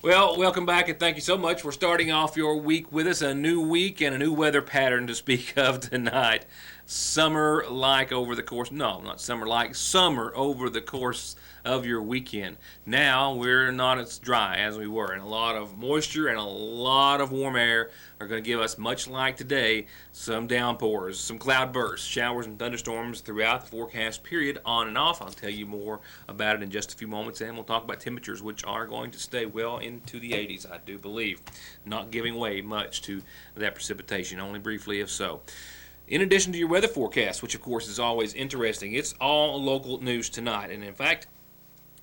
Well, welcome back and thank you so much for starting off your week with us. A new week and a new weather pattern to speak of tonight. Summer-like over the course, no, not summer-like, summer over the course of your weekend. Now we're not as dry as we were, and a lot of moisture and a lot of warm air are going to give us, much like today, some downpours, some cloud bursts, showers and thunderstorms throughout the forecast period, on and off. I'll tell you more about it in just a few moments, and we'll talk about temperatures, which are going to stay well into the 80s, I do believe, not giving way much to that precipitation, only briefly if so. In addition to your weather forecast, which of course is always interesting, it's all local news tonight, and in fact,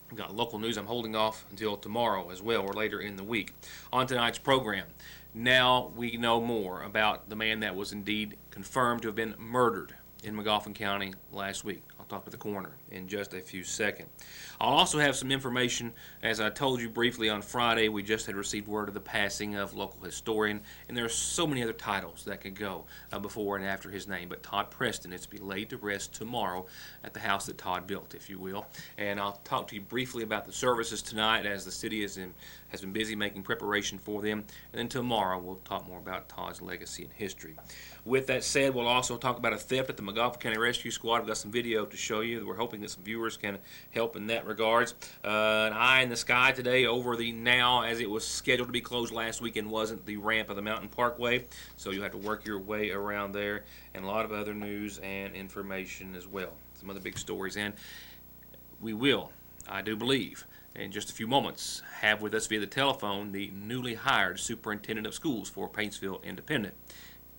we've got local news I'm holding off until tomorrow as well, or later in the week. On tonight's program, now we know more about the man that was indeed confirmed to have been murdered in Magoffin County last week. I'll talk to the coroner in just a few seconds. I'll also have some information, as I told you briefly on Friday, we just had received word of the passing of local historian, and there are so many other titles that could go before and after his name, but Todd Preston is to be laid to rest tomorrow at the house that Todd built, if you will. And I'll talk to you briefly about the services tonight, as the city has been busy making preparation for them, and then tomorrow we'll talk more about Todd's legacy and history. With that said, we'll also talk about a theft at the Magoffin County Rescue Squad. We've got some video to show you. We're hoping that some viewers can help in that regards. An eye in the sky today over the now, as it was scheduled to be closed last weekend, wasn't the ramp of the Mountain Parkway, so you'll have to work your way around there, and a lot of other news and information as well. Some other big stories, and we will, I do believe, in just a few moments, have with us via the telephone the newly hired superintendent of schools for Paintsville Independent.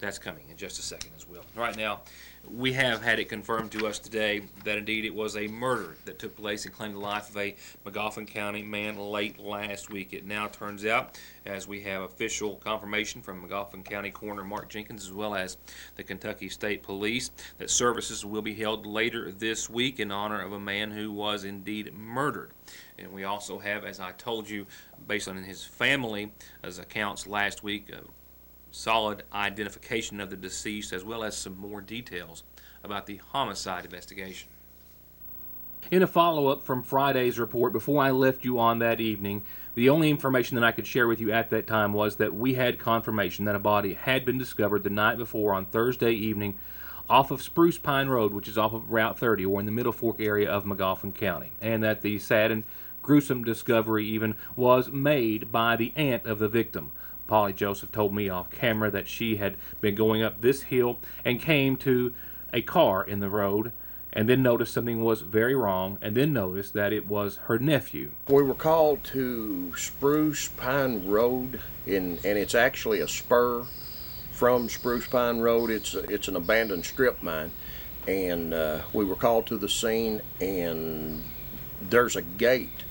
That's coming in just a second as well. Right now, we have had it confirmed to us today that indeed it was a murder that took place and claimed the life of a Magoffin County man late last week. It now turns out, as we have official confirmation from Magoffin County Coroner Mark Jenkins as well as the Kentucky State Police, that services will be held later this week in honor of a man who was indeed murdered. And we also have, as I told you, based on his family's accounts last week, solid identification of the deceased, as well as some more details about the homicide investigation. In a follow-up from Friday's report, before I left you on that evening, the only information that I could share with you at that time was that we had confirmation that a body had been discovered the night before on Thursday evening off of Spruce Pine Road, which is off of Route 30, or in the Middle Fork area of Magoffin County, and that the sad and gruesome discovery even was made by the aunt of the victim. Polly Joseph told me off camera that she had been going up this hill and came to a car in the road and then noticed something was very wrong, and then noticed that it was her nephew. We were called to Spruce Pine Road, and it's actually a spur from Spruce Pine Road. It's an abandoned strip mine, and we were called to the scene, and there's a gate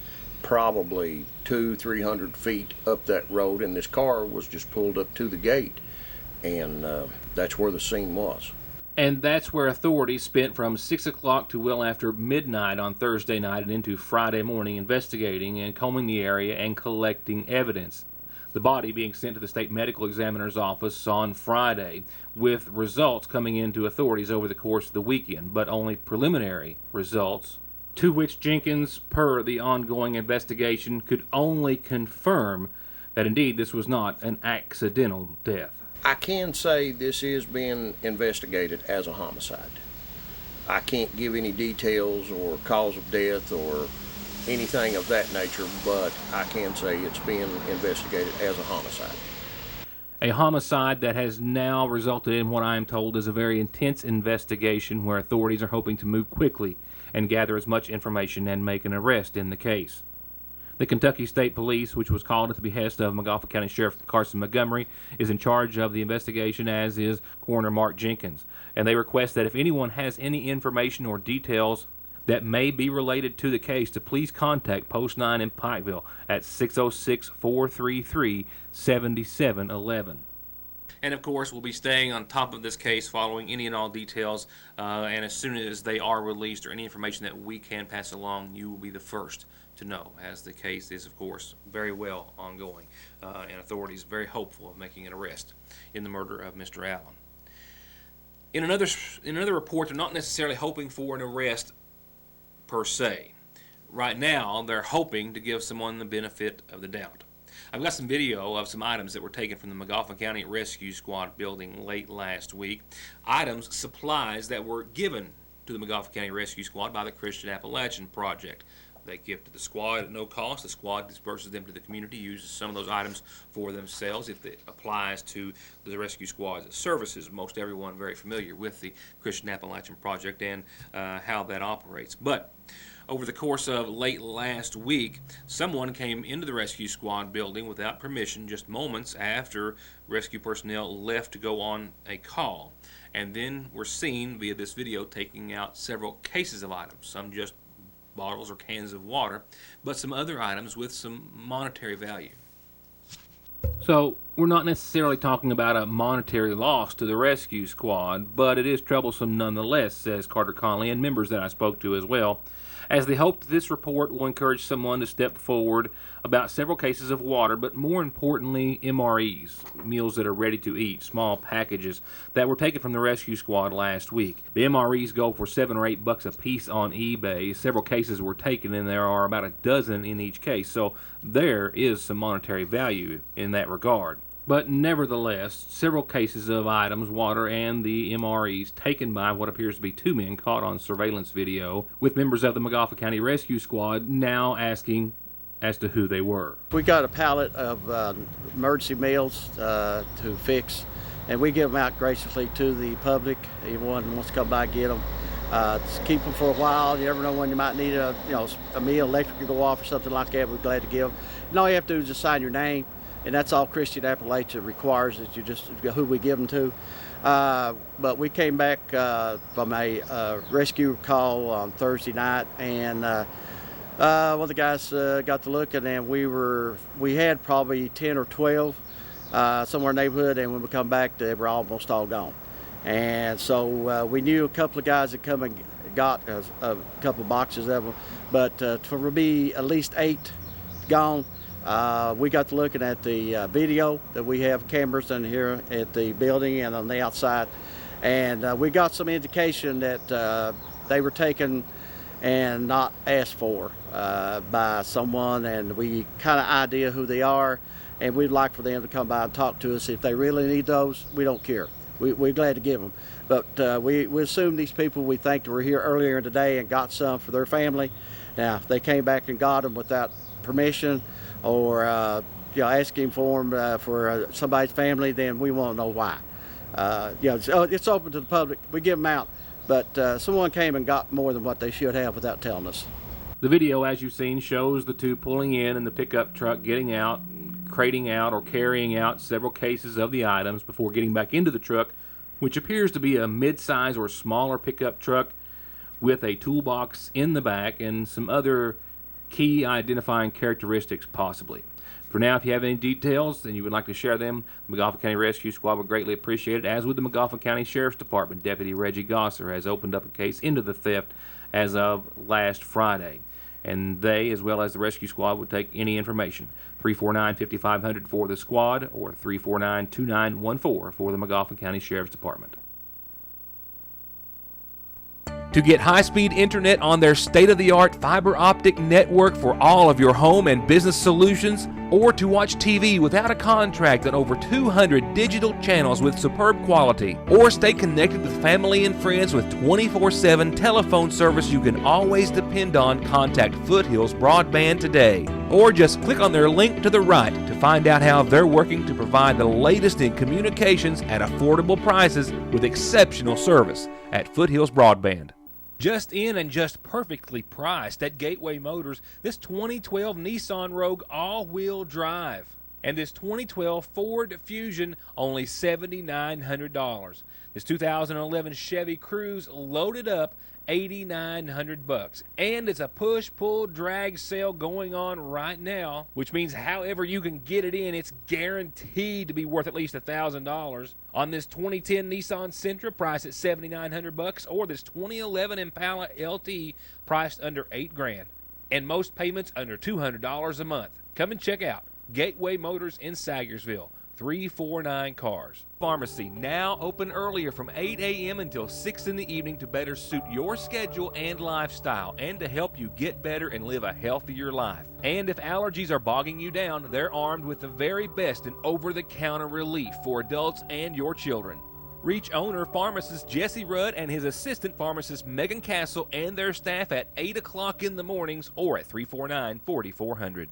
probably 200-300 feet up that road, and this car was just pulled up to the gate, and that's where the scene was. And that's where authorities spent from 6 o'clock to well after midnight on Thursday night and into Friday morning investigating and combing the area and collecting evidence. The body being sent to the state medical examiner's office on Friday, with results coming into authorities over the course of the weekend, but only preliminary results, to which Jenkins, per the ongoing investigation, could only confirm that indeed this was not an accidental death. I can say this is being investigated as a homicide. I can't give any details or cause of death or anything of that nature, but I can say it's being investigated as a homicide. A homicide that has now resulted in what I am told is a very intense investigation where authorities are hoping to move quickly and gather as much information and make an arrest in the case. The Kentucky State Police, which was called at the behest of Magoffin County Sheriff Carson Montgomery, is in charge of the investigation, as is Coroner Mark Jenkins. And they request that if anyone has any information or details that may be related to the case, to please contact Post 9 in Pikeville at 606-433-7711. And of course, we'll be staying on top of this case, following any and all details, and as soon as they are released or any information that we can pass along, you will be the first to know, as the case is, of course, very well ongoing, and authorities very hopeful of making an arrest in the murder of Mr. Allen. In another report, they're not necessarily hoping for an arrest per se. Right now, they're hoping to give someone the benefit of the doubt. I've got some video of some items that were taken from the McGoffin County Rescue Squad building late last week. Items, supplies that were given to the McGoffin County Rescue Squad by the Christian Appalachian Project. They give to the squad at no cost. The squad disperses them to the community, uses some of those items for themselves if it applies to the rescue squad's services. Most everyone very familiar with the Christian Appalachian Project and how that operates. But over the course of late last week, someone came into the rescue squad building without permission just moments after rescue personnel left to go on a call, and then were seen via this video taking out several cases of items, some just bottles or cans of water, but some other items with some monetary value. So we're not necessarily talking about a monetary loss to the rescue squad, but it is troublesome nonetheless, says Carter Conley and members that I spoke to as well, as they hope that this report will encourage someone to step forward about several cases of water, but more importantly, MREs, meals that are ready to eat, small packages that were taken from the rescue squad last week. The MREs go for $7 or $8 a piece on eBay. Several cases were taken, and there are about a dozen in each case, so there is some monetary value in that regard. But nevertheless, several cases of items, water, and the MREs taken by what appears to be two men caught on surveillance video, with members of the McGoffin County Rescue Squad now asking as to who they were. We got a pallet of emergency meals to fix, and we give them out graciously to the public. Anyone wants to come by and get them. Just keep them for a while. You never know when you might need a meal, electric will go off or something like that. We're glad to give them. And all you have to do is just sign your name. And that's all Christian Appalachia requires, is you just who we give them to. But we came back from a rescue call on Thursday night, and one of the guys got to looking, and we had probably 10 or 12 somewhere in the neighborhood, and when we come back, they were almost all gone. And so we knew a couple of guys had come and got a couple of boxes of them, but to be at least 8 gone. We got to looking at the video that we have cameras in here at the building and on the outside, and we got some indication that they were taken and not asked for by someone, and we kind of idea who they are, and we'd like for them to come by and talk to us. If they really need those, we don't care. We're glad to give them, but we assume these people we think were here earlier today and got some for their family. Now, if they came back and got them without permission, or asking for them for somebody's family, then we want to know why. It's open to the public. We give them out, but someone came and got more than what they should have without telling us. The video, as you've seen, shows the two pulling in the pickup truck, getting out, crating out or carrying out several cases of the items before getting back into the truck, which appears to be a mid-size or smaller pickup truck with a toolbox in the back and some other key identifying characteristics possibly. For now, if you have any details and you would like to share them, the McGoffin County Rescue Squad would greatly appreciate it, as would the McGoffin County Sheriff's Department. Deputy Reggie Gosser has opened up a case into the theft as of last Friday, and they, as well as the rescue squad, would take any information. 349-5500 for the squad, or 349-2914 for the McGoffin County Sheriff's Department. To get high-speed internet on their state-of-the-art fiber optic network for all of your home and business solutions, or to watch TV without a contract on over 200 digital channels with superb quality, or stay connected with family and friends with 24/7 telephone service you can always depend on, contact Foothills Broadband today. Or just click on their link to the right to find out how they're working to provide the latest in communications at affordable prices with exceptional service at Foothills Broadband. Just in and just perfectly priced at Gateway Motors, this 2012 Nissan Rogue all-wheel drive. And this 2012 Ford Fusion, only $7,900. This 2011 Chevy Cruze, loaded up, $8,900. And it's a push-pull-drag sale going on right now, which means however you can get it in, it's guaranteed to be worth at least $1,000. On this 2010 Nissan Sentra, priced at $7,900, or this 2011 Impala LT, priced under $8,000, and most payments under $200 a month. Come and check out Gateway Motors in Sagersville, 349-CARS. Pharmacy now open earlier from 8 a.m. until 6 in the evening to better suit your schedule and lifestyle, and to help you get better and live a healthier life. And if allergies are bogging you down, they're armed with the very best in over-the-counter relief for adults and your children. Reach owner pharmacist Jesse Rudd and his assistant pharmacist Megan Castle and their staff at 8 o'clock in the mornings or at 349-4400.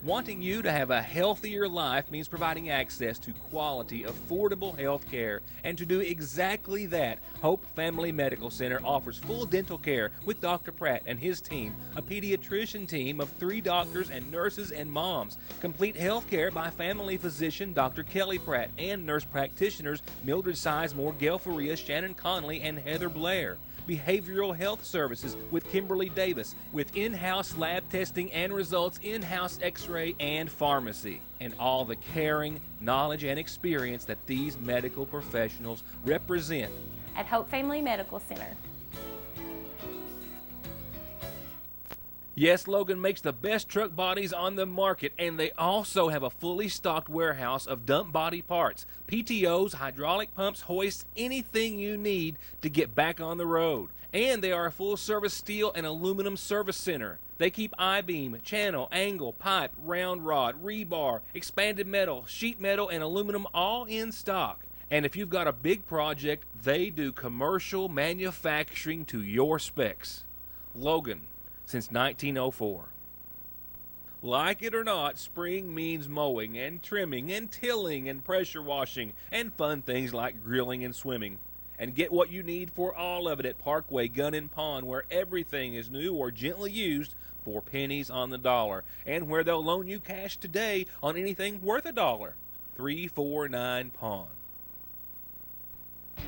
Wanting you to have a healthier life means providing access to quality, affordable health care. And to do exactly that, Hope Family Medical Center offers full dental care with Dr. Pratt and his team, a pediatrician team of 3 doctors and nurses and moms, complete health care by family physician Dr. Kelly Pratt and nurse practitioners Mildred Sizemore, Gail Faria, Shannon Conley, and Heather Blair. Behavioral health services with Kimberly Davis, with in-house lab testing and results, in-house x-ray, and pharmacy, and all the caring, knowledge, and experience that these medical professionals represent at Hope Family Medical Center. Yes, Logan makes the best truck bodies on the market, and they also have a fully stocked warehouse of dump body parts, PTOs, hydraulic pumps, hoists, anything you need to get back on the road. And they are a full-service steel and aluminum service center. They keep I-beam, channel, angle, pipe, round rod, rebar, expanded metal, sheet metal, and aluminum all in stock. And if you've got a big project, they do commercial manufacturing to your specs. Logan, since 1904. Like it or not, spring means mowing and trimming and tilling and pressure washing and fun things like grilling and swimming. And get what you need for all of it at Parkway Gun and Pawn, where everything is new or gently used for pennies on the dollar, and where they'll loan you cash today on anything worth $1. 349 Pawn.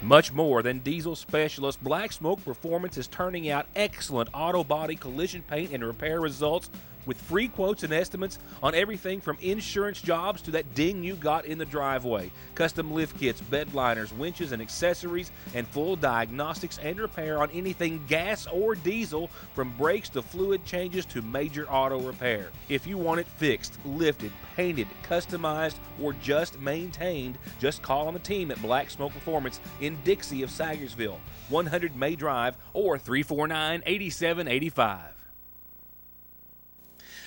Much more than diesel specialist, Black Smoke Performance is turning out excellent auto body collision paint and repair results with free quotes and estimates on everything from insurance jobs to that ding you got in the driveway. Custom lift kits, bed liners, winches, and accessories, and full diagnostics and repair on anything gas or diesel, from brakes to fluid changes to major auto repair. If you want it fixed, lifted, painted, customized, or just maintained, just call on the team at Black Smoke Performance in Dixie of Sagersville, 100 May Drive, or 349-8785.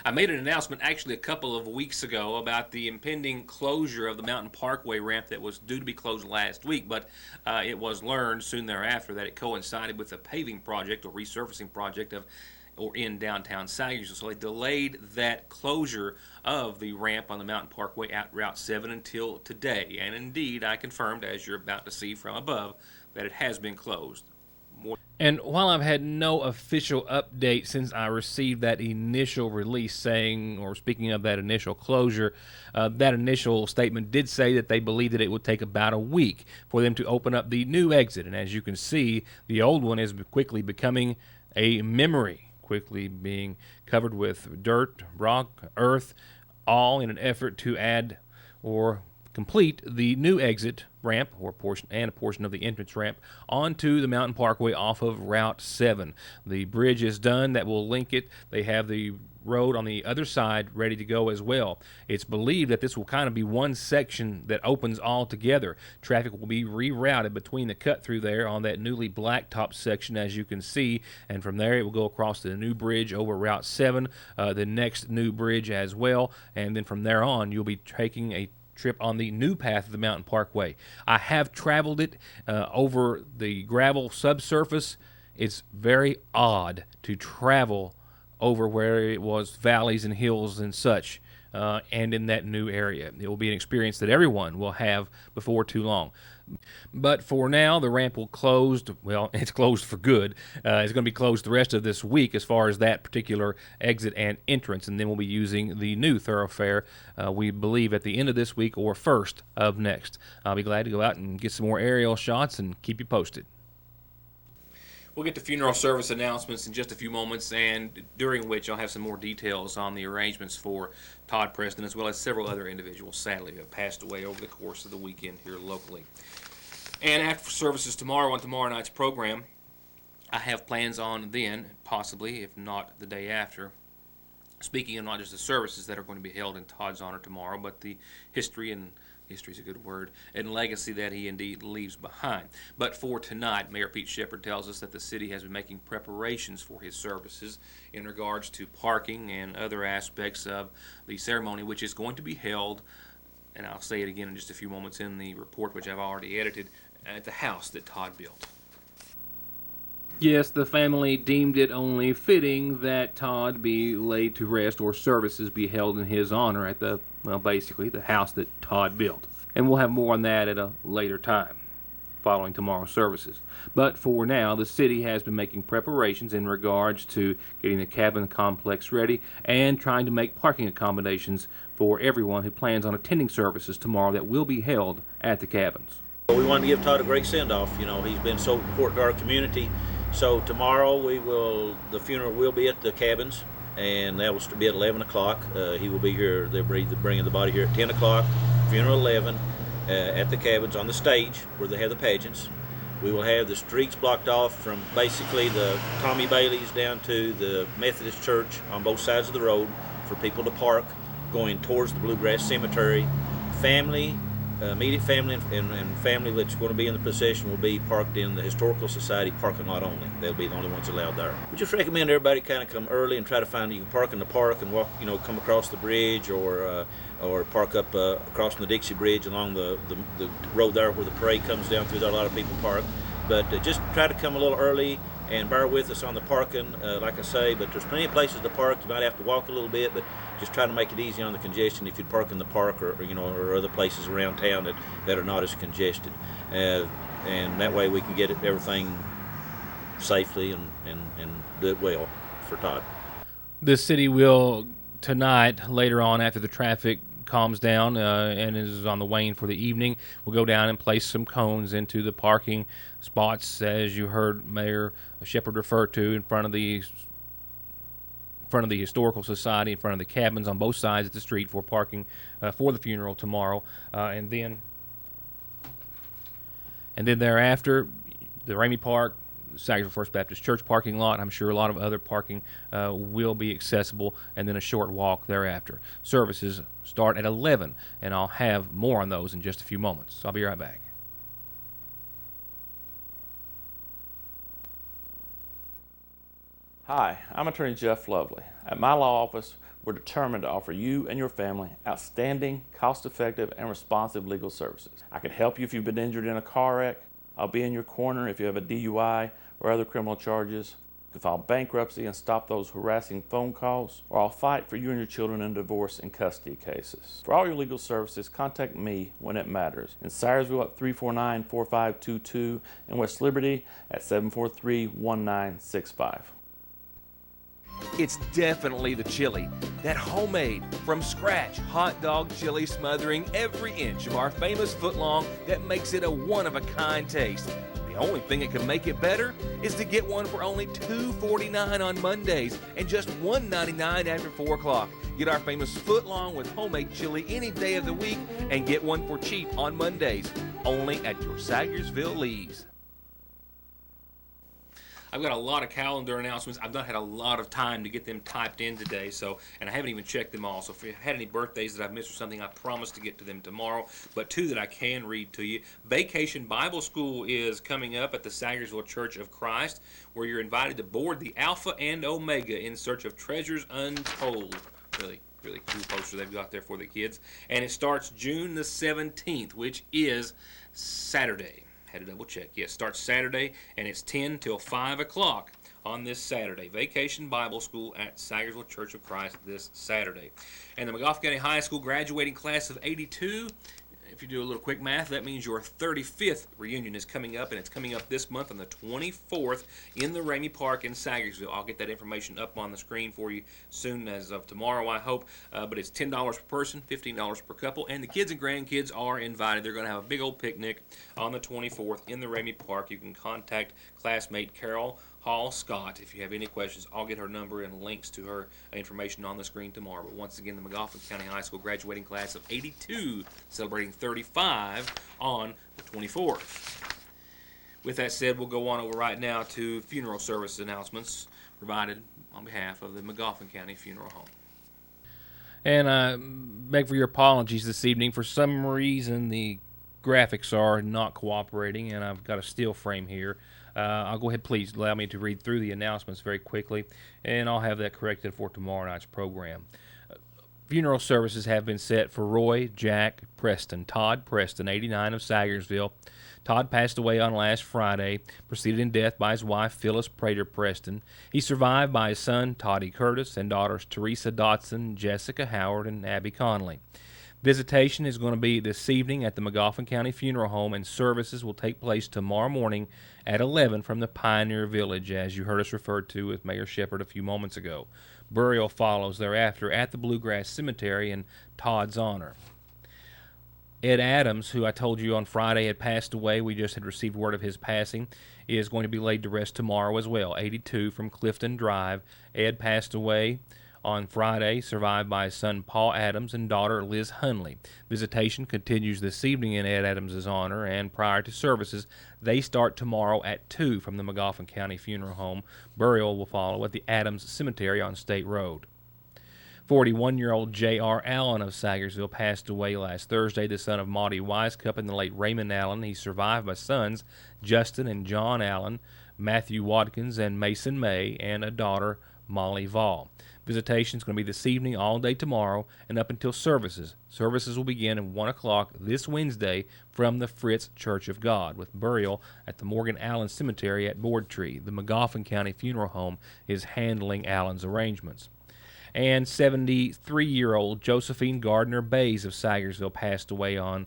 I made an announcement actually a couple of weeks ago about the impending closure of the Mountain Parkway ramp that was due to be closed last week, but it was learned soon thereafter that it coincided with a paving project or resurfacing project in downtown Sagersville. So they delayed that closure of the ramp on the Mountain Parkway at Route 7 until today. And indeed, I confirmed, as you're about to see from above, that it has been closed. And while I've had no official update since I received that initial release saying, or speaking of that initial closure, that initial statement did say that they believed that it would take about a week for them to open up the new exit. And as you can see, the old one is quickly becoming a memory, quickly being covered with dirt, rock, earth, all in an effort to add or complete the new exit ramp or portion and a portion of the entrance ramp onto the Mountain Parkway off of Route 7. The bridge is done that will link it. They have the road on the other side ready to go as well. It's believed that this will kind of be one section that opens all together. Traffic will be rerouted between the cut through there on that newly blacktop section, as you can see, and from there it will go across to the new bridge over Route 7, the next new bridge as well, and then from there on you'll be taking a trip on the new path of the Mountain Parkway. I have traveled it over the gravel subsurface. It's very odd to travel over where it was valleys and hills and such, and in that new area. It will be an experience that everyone will have before too long. But for now, the ramp will close. Well, it's closed for good. It's going to be closed the rest of this week as far as that particular exit and entrance, and then we'll be using the new thoroughfare, we believe, at the end of this week or first of next. I'll be glad to go out and get some more aerial shots and keep you posted. We'll get to funeral service announcements in just a few moments, and during which I'll have some more details on the arrangements for Todd Preston, as well as several other individuals, sadly, who have passed away over the course of the weekend here locally. And after services tomorrow on tomorrow night's program, I have plans on then, possibly, if not the day after, Speaking of not just the services that are going to be held in Todd's honor tomorrow, but the history is a good word, and legacy that he indeed leaves behind. But for tonight, Mayor Pete Shepard tells us that the city has been making preparations for his services in regards to parking and other aspects of the ceremony, which is going to be held, and I'll say it again in just a few moments in the report, which I've already edited, at the house that Todd built. Yes, the family deemed it only fitting that Todd be laid to rest or services be held in his honor at basically the house that Todd built. And we'll have more on that at a later time, following tomorrow's services. But for now, the city has been making preparations in regards to getting the cabin complex ready and trying to make parking accommodations for everyone who plans on attending services tomorrow that will be held at the cabins. We wanted to give Todd a great send-off. You know, he's been so important to our community. So tomorrow the funeral will be at the cabins, and that will be at 11 o'clock. He will be here. They're bringing the body here at 10 o'clock, funeral 11, at the cabins on the stage where they have the pageants. We will have the streets blocked off from basically the Tommy Bailey's down to the Methodist Church on both sides of the road for people to park going towards the Bluegrass Cemetery. Immediate family and family that's going to be in the procession will be parked in the Historical Society parking lot only. They'll be the only ones allowed there. We just recommend everybody kind of come early and try to find you can park in the park and walk, come across the bridge or park up across the Dixie Bridge along the road there where the parade comes down through there. A lot of people park, but just try to come a little early and bear with us on the parking, like I say. But there's plenty of places to park. You might have to walk a little bit, but just try to make it easy on the congestion if you park in the park or other places around town that are not as congested, and that way we can get everything safely and do it well for Todd. The city will tonight, later on after the traffic calms down and is on the wane for the evening, we'll go down and place some cones into the parking spots, as you heard Mayor Shepard refer to, in front of the Historical Society, in front of the cabins on both sides of the street for parking for the funeral tomorrow, and then thereafter, the Ramey Park, Sagersville First Baptist Church parking lot. I'm sure a lot of other parking will be accessible, and then a short walk thereafter. Services start at 11, and I'll have more on those in just a few moments. So I'll be right back. Hi, I'm Attorney Jeff Lovely. At my law office, we're determined to offer you and your family outstanding, cost-effective, and responsive legal services. I can help you if you've been injured in a car wreck. I'll be in your corner if you have a DUI or other criminal charges. You can file bankruptcy and stop those harassing phone calls, or I'll fight for you and your children in divorce and custody cases. For all your legal services, contact me when it matters. In Syersville at 349-4522, and West Liberty at 743-1965. It's definitely the chili. That homemade, from scratch, hot dog chili smothering every inch of our famous footlong that makes it a one-of-a-kind taste. The only thing that can make it better is to get one for only $2.49 on Mondays and just $1.99 after 4 o'clock. Get our famous footlong with homemade chili any day of the week and get one for cheap on Mondays. Only at your Sagersville Lee's. I've got a lot of calendar announcements. I've not had a lot of time to get them typed in today, and I haven't even checked them all. So if you had any birthdays that I've missed or something, I promise to get to them tomorrow. But 2 that I can read to you. Vacation Bible School is coming up at the Sagersville Church of Christ, where you're invited to board the Alpha and Omega in search of treasures untold. Really cool poster they've got there for the kids. And it starts June the 17th, which is Saturday. Had to double check. Yes, starts Saturday, and it's 10 till 5 o'clock on this Saturday. Vacation Bible School at Sagersville Church of Christ this Saturday. And the McGoffin County High School graduating class of 82, if you do a little quick math, that means your 35th reunion is coming up, and it's coming up this month on the 24th in the Ramey Park in Sagersville. I'll get that information up on the screen for you soon as of tomorrow, I hope. But it's $10 per person, $15 per couple, and the kids and grandkids are invited. They're going to have a big old picnic on the 24th in the Ramey Park. You can contact classmate Carol Hall Scott if you have any questions. I'll get her number and links to her information on the screen tomorrow. But once again, the McGoffin County High School graduating class of 82 celebrating 35 on the 24th. With that said, we'll go on over right now to funeral service announcements provided on behalf of the McGoffin County Funeral Home. And I beg for your apologies this evening. For some reason, the graphics are not cooperating, and I've got a still frame here. I'll go ahead, please allow me to read through the announcements very quickly, and I'll have that corrected for tomorrow night's program. Funeral services have been set for Roy Jack Preston, Todd Preston, 89, of Sagersville. Todd passed away on last Friday, preceded in death by his wife, Phyllis Prater Preston. He's survived by his son, Toddy Curtis, and daughters Teresa Dotson, Jessica Howard, and Abby Conley. Visitation is going to be this evening at the Magoffin County Funeral Home, and services will take place tomorrow morning at 11 from the Pioneer Village, as you heard us refer to with Mayor Shepard a few moments ago. Burial follows thereafter at the Bluegrass Cemetery in Todd's honor. Ed Adams, who I told you on Friday had passed away, we just had received word of his passing, is going to be laid to rest tomorrow as well, 82 from Clifton Drive. Ed passed away on Friday, survived by his son Paul Adams and daughter Liz Hunley. Visitation continues this evening in Ed Adams' honor, and prior to services, they start tomorrow at 2 from the Magoffin County Funeral Home. Burial will follow at the Adams Cemetery on State Road. 41-year-old J.R. Allen of Sagersville passed away last Thursday, the son of Maudie Wisecup and the late Raymond Allen. He's survived by sons Justin and John Allen, Matthew Watkins and Mason May, and a daughter, Molly Vall. Visitation is going to be this evening, all day tomorrow, and up until services. Services will begin at 1 o'clock this Wednesday from the Fritz Church of God, with burial at the Morgan Allen Cemetery at Boardtree. The Magoffin County Funeral Home is handling Allen's arrangements. And 73-year-old Josephine Gardner Bays of Sagersville passed away on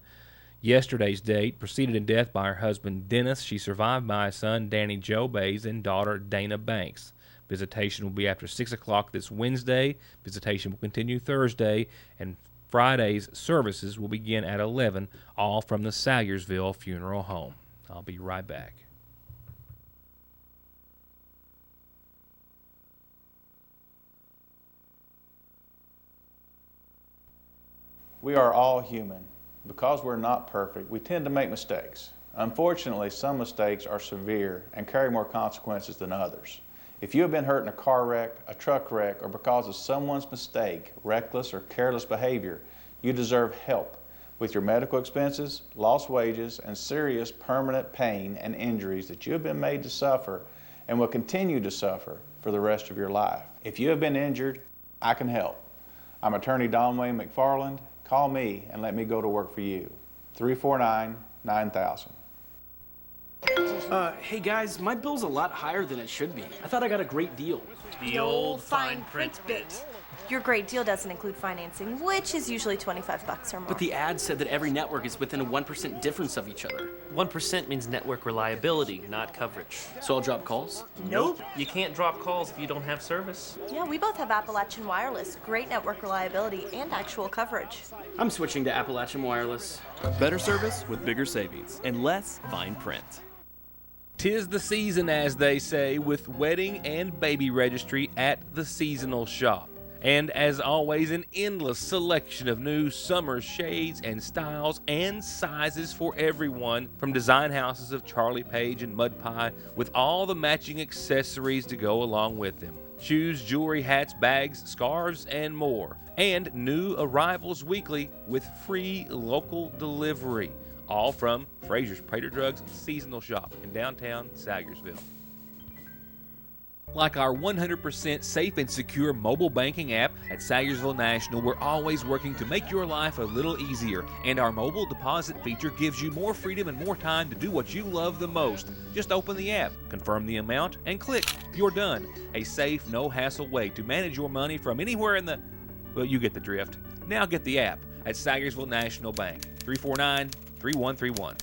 yesterday's date, preceded in death by her husband Dennis. She survived by a son, Danny Joe Bays, and daughter Dana Banks. Visitation will be after 6 o'clock this Wednesday. Visitation will continue Thursday, and Friday's services will begin at 11, all from the Sagersville Funeral Home. I'll be right back. We are all human. Because we're not perfect, we tend to make mistakes. Unfortunately, some mistakes are severe and carry more consequences than others. If you have been hurt in a car wreck, a truck wreck, or because of someone's mistake, reckless or careless behavior, you deserve help with your medical expenses, lost wages, and serious permanent pain and injuries that you have been made to suffer and will continue to suffer for the rest of your life. If you have been injured, I can help. I'm attorney Don Wayne McFarland. Call me and let me go to work for you. 349-9000. Hey guys, my bill's a lot higher than it should be. I thought I got a great deal. The old fine print bit. Your great deal doesn't include financing, which is usually $25 or more. But the ad said that every network is within a 1% difference of each other. 1% means network reliability, not coverage. So I'll drop calls? Nope. You can't drop calls if you don't have service. Yeah, we both have Appalachian Wireless. Great network reliability and actual coverage. I'm switching to Appalachian Wireless. Better service with bigger savings and less fine print. 'Tis the season, as they say, with wedding and baby registry at the seasonal shop. And as always, an endless selection of new summer shades and styles and sizes for everyone, from design houses of Charlie Page and Mud Pie, with all the matching accessories to go along with them. Shoes, jewelry, hats, bags, scarves, and more. And new arrivals weekly with free local delivery. All from Fraser's Prater Drugs Seasonal Shop in downtown Sagersville. Like our 100% safe and secure mobile banking app at Sagersville National, we're always working to make your life a little easier. And our mobile deposit feature gives you more freedom and more time to do what you love the most. Just open the app, confirm the amount, and click. You're done. A safe, no-hassle way to manage your money from anywhere in the... Well, you get the drift. Now get the app at Sagersville National Bank. 349-3131.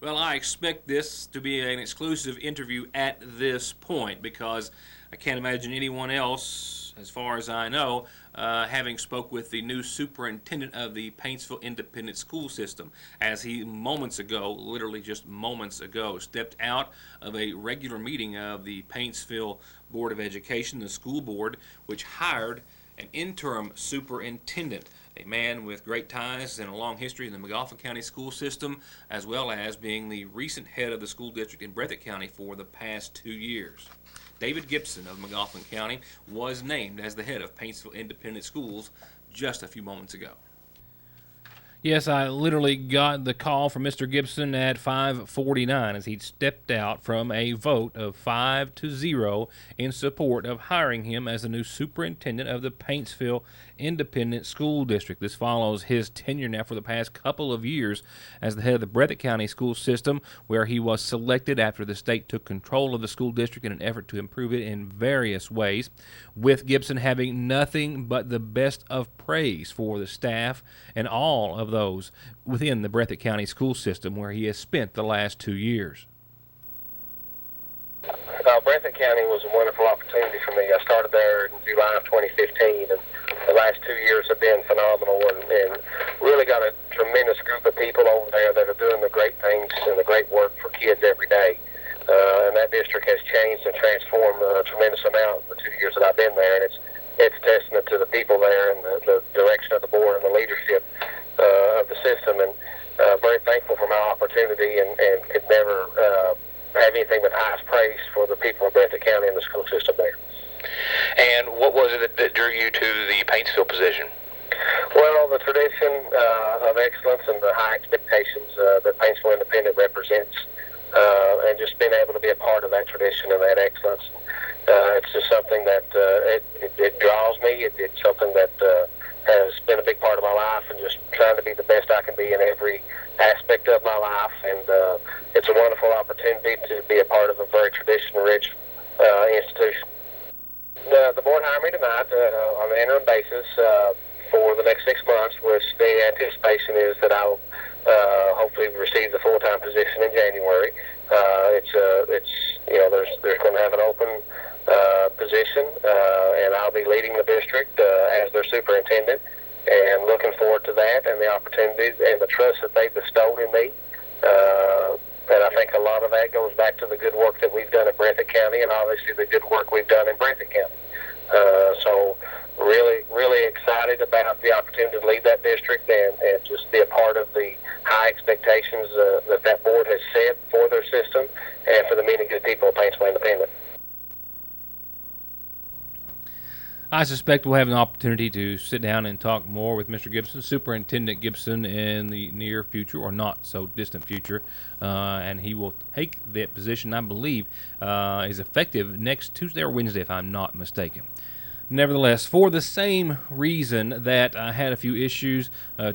Well, I expect this to be an exclusive interview at this point because I can't imagine anyone else, as far as I know, having spoke with the new superintendent of the Paintsville Independent School System, as he moments ago, literally just moments ago, stepped out of a regular meeting of the Paintsville Board of Education, the school board, which hired an interim superintendent, a man with great ties and a long history in the Magoffin County school system, as well as being the recent head of the school district in Breathitt County for the past 2 years. David Gibson of McGoffin County was named as the head of Paintsville Independent Schools just a few moments ago. Yes, I literally got the call from Mr. Gibson at 5:49 as he'd stepped out from a vote of 5-0 in support of hiring him as the new superintendent of the Paintsville Independent School District. This follows his tenure now for the past couple of years as the head of the Breathitt County school system, where he was selected after the state took control of the school district in an effort to improve it in various ways, with Gibson having nothing but the best of praise for the staff and all of those within the Breathitt County school system where he has spent the last 2 years. Breathitt County was a wonderful opportunity for me. I started there in July of 2015, and the last 2 years have been phenomenal, and really got a tremendous group of people over there that are doing the great things and the great work for kids every day. And that district has changed and transformed a tremendous amount in the 2 years that I've been there, and it's a testament to the people there and the direction of the board and the leadership of the system, and very thankful for my opportunity, and could never have anything but highest praise for the people of Breathitt County and the school system there. And what was it that drew you to the Paintsville position? Well, the tradition of excellence and the high expectations that Paintsville Independent represents, and just being able to be a part of that tradition and that excellence. It's just something that it draws me. It's something that has been a big part of my life, and just trying to be the best I can be in every aspect of my life. And it's a wonderful opportunity to be a part of a very tradition-rich institution. The board hired me tonight on an interim basis for the next 6 months, which the anticipation is that I'll hopefully receive the full-time position in January. There's going to have an open position, and I'll be leading the district as their superintendent, and looking forward to that and the opportunities and the trust that they bestowed in me. And I think a lot of that goes back to the good work that we've done in Breathitt County, and obviously the good work we've done in Breathitt County. So really, really excited about the opportunity to lead that district and just be a part of the high expectations that board has set for their system and for the many good people of Paintsville Independent. I suspect we'll have an opportunity to sit down and talk more with Mr. Gibson, Superintendent Gibson, in the near future, or not so distant future, and he will take that position, I believe, is effective next Tuesday or Wednesday, if I'm not mistaken. Nevertheless, for the same reason that I had a few issues,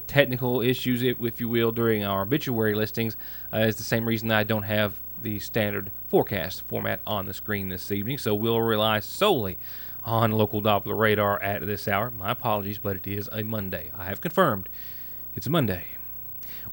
technical issues, if you will, during our obituary listings, is the same reason I don't have the standard forecast format on the screen this evening, so we'll rely solely on local Doppler radar at this hour. My apologies, but it is a Monday. I have confirmed it's a Monday.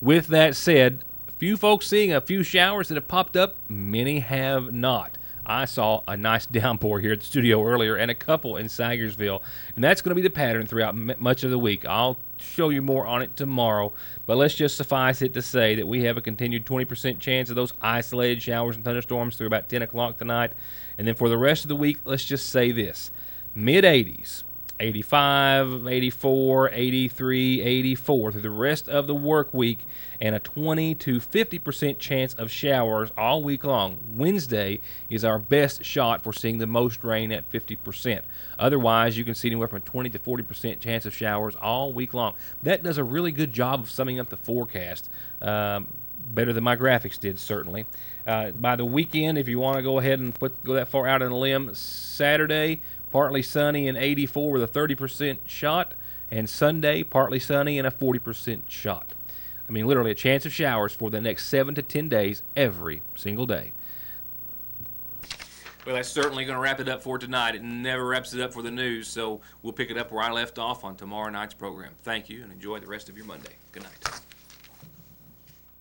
With that said, a few folks seeing a few showers that have popped up, many have not. I saw a nice downpour here at the studio earlier and a couple in Sagersville, and that's going to be the pattern throughout much of the week. I'll show you more on it tomorrow, but let's just suffice it to say that we have a continued 20% chance of those isolated showers and thunderstorms through about 10 o'clock tonight. And then for the rest of the week, let's just say this: mid-80s, 85, 84, 83, 84 through the rest of the work week, and a 20 to 50% chance of showers all week long. Wednesday is our best shot for seeing the most rain at 50%. Otherwise, you can see anywhere from 20 to 40% chance of showers all week long. That does a really good job of summing up the forecast, better than my graphics did, certainly. By the weekend, if you want to go ahead and go that far out on a limb, Saturday, partly sunny and 84 with a 30% shot, and Sunday, partly sunny and a 40% shot. I mean, literally a chance of showers for the next 7 to 10 days every single day. Well, that's certainly going to wrap it up for tonight. It never wraps it up for the news, so we'll pick it up where I left off on tomorrow night's program. Thank you, and enjoy the rest of your Monday. Good night.